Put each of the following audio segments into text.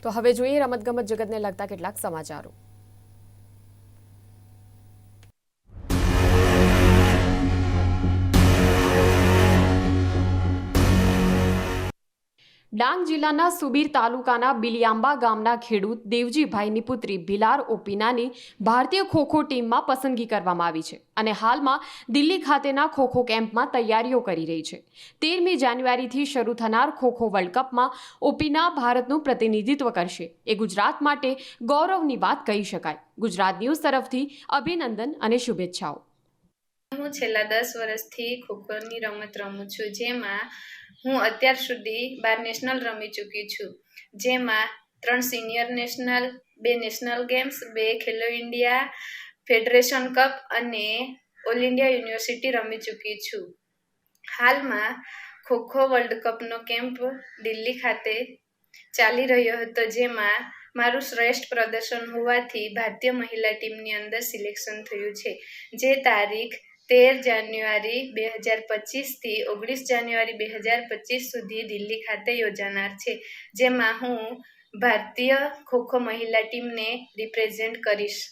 તો હવે જોઈએ રમતગમત જગતને લગતા કેટલાક સમાચારો। ડાંગ જિલ્લાના સુબીર તાલુકાના બિલિયાંબા ગામના ખેડૂત દેવજીભાઈની પુત્રી ભિલાર ઓપીનાની ભારતીય ખોખો ટીમમાં પસંદગી કરવામાં આવી છે અને હાલમાં દિલ્હી ખાતેના ખોખો કેમ્પમાં તૈયારીઓ કરી રહી છે। 13મી જાન્યુઆરીથી શરૂ થનાર ખોખો વર્લ્ડ કપમાં ઓપીના ભારતનું પ્રતિનિધિત્વ કરશે। એ ગુજરાત માટે ગૌરવની વાત કહી શકાય। ગુજરાત ન્યૂઝ તરફથી અભિનંદન અને શુભેચ્છાઓ। હું છેલ્લા 10 વર્ષથી ખોખોની રમત રમું છું, જેમાં હું અત્યાર સુધી 12 નેશનલ રમી ચૂકી છું, જેમાં 3 સિનિયર નેશનલ, 2 નેશનલ ગેમ્સ, 2 ખેલો ઇન્ડિયા ફેડરેશન કપ અને ઓલ ઇન્ડિયા યુનિવર્સિટી રમી ચૂકી છું। હાલમાં ખોખો વર્લ્ડ કપનો કેમ્પ દિલ્હી ખાતે ચાલી રહ્યો હતો, જેમાં મારું શ્રેષ્ઠ પ્રદર્શન હોવાથી ભારતીય મહિલા ટીમની અંદર સિલેક્શન થયું છે, જે તારીખ 13 જાન્યુઆરી 2025 થી 19 જાન્યુઆરી 2025 સુધી દિલ્હી ખાતે યોજાનાર છે, જેમાં હું ભારતીય ખોખો મહિલા ટીમને રિપ્રેઝેન્ટ કરીશ।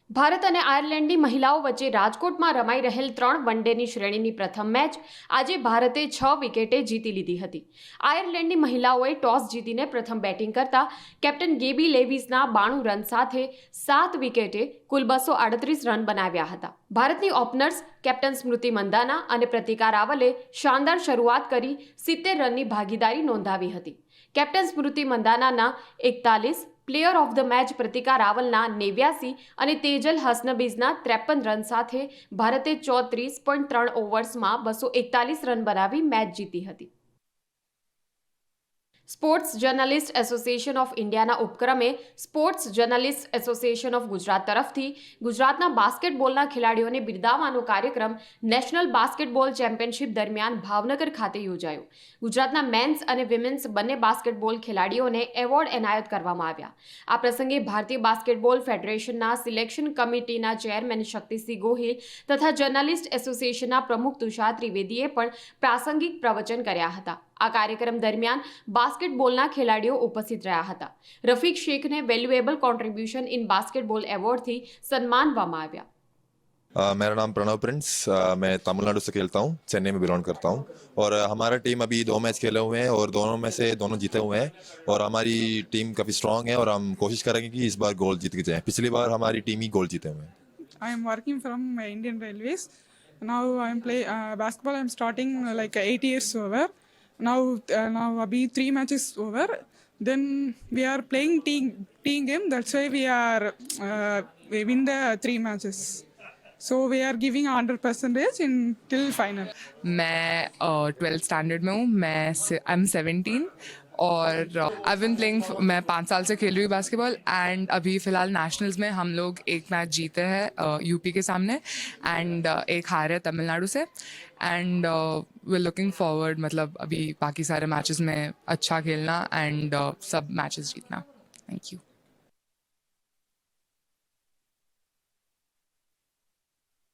ભારત અને આયર્લેન્ડની મહિલાઓ વચ્ચે રાજકોટમાં રમાઈ રહેલ 3 વનડેની શ્રેણીની પ્રથમ મેચ આજે ભારતે 6 વિકેટે જીતી લીધી હતી। આયર્લેન્ડની મહિલાઓએ ટોસ જીતીને પ્રથમ બેટિંગ કરતા કેપ્ટન ગેબી લેવિસના 92 રન સાથે 7 વિકેટે કુલ 238 રન બનાવ્યા હતા। ભારતની ઓપનર્સ કેપ્ટન સ્મૃતિ મંદાના અને પ્રતિકા રાવલે શાનદાર શરૂઆત કરી 70 રનની ભાગીદારી નોંધાવી હતી। કેપ્ટન સ્મૃતિ મંદાનાના 41, player of the match Pratika રાવલના 89 અને તેજલ હસનબીઝના 53 રન સાથે ભારતે 34.3 ઓવર્સમાં 241 રન બનાવી મેચ જીતી હતી। સ્પોર્ટ્સ જર્નલિસ્ટ એસોસિએશન ઓફ ઇન્ડિયાના ઉપક્રમે sports journalist association of Gujarat તરફથી ગુજરાતના બાસ્કેટબોલના ખેલાડીઓને બિરદાવવાનો કાર્યક્રમ નેશનલ બાસ્કેટબોલ ચેમ્પિયનશિપ દરમિયાન ભાવનગર ખાતે યોજાયો। ગુજરાતના મેન્સ અને વિમેન્સ બંને બાસ્કેટબોલ ખેલાડીઓને એવોર્ડ એનાયત કરવામાં આવ્યા। આ પ્રસંગે ભારતીય બાસ્કેટબોલ ફેડરેશનના સિલેક્શન કમિટીના ચેરમેન શક્તિસિંહ ગોહિલ તથા જર્નલિસ્ટ એસોસિએશનના પ્રમુખ તુષાર ત્રિવેદીએ પણ પ્રાસંગિક પ્રવચન કર્યા હતા। આ કાર્યક્રમ દરમિયાન બાસ્કેટબોલના ખેલાડીઓ ઉપસ્થિત રહ્યા હતા। રફીક શેખને વેલ્યુએબલ કોન્ટ્રીબ્યુશન ઇન બાસ્केटबॉल એવોર્ડથી સન્માનવામાં આવ્યા। मेरा नाम प्रणव प्रिंस, मैं तमिलनाडु से खेलता हूँ, चेन्नई में बिलोंग करता हूँ और हमारा टीम अभी 2 मैच खेले हुए हैं और दोनों में से दोनों जीते हुए हैं और हमारी टीम काफ़ी स्ट्रांग है और हम कोशिश करेंगे कि इस बार गोल्ड जीत के जाएं। पिछली बार हमारी टीम ही गोल्ड जीते हुए हैं। I am working from Indian Railways. Now I am play basketball. I am starting like 8 years over. Now abhi 3 matches over. Then we are playing team game. That's why we win the 3 matches. So we are giving 100% in till final. मैं 12th standard में हूँ। I am 17 और आई been playing. मैं 5 साल से खेल रही हूँ बास्केटबॉल एंड अभी फ़िलहाल नेशनल्स में हम लोग एक मैच जीते हैं यूपी के सामने एंड एक हारे तमिलनाडु से एंड वी लुकिंग फॉरवर्ड, मतलब अभी बाकी सारे मैचेस में अच्छा खेलना एंड सब मैचेस जीतना। Thank you.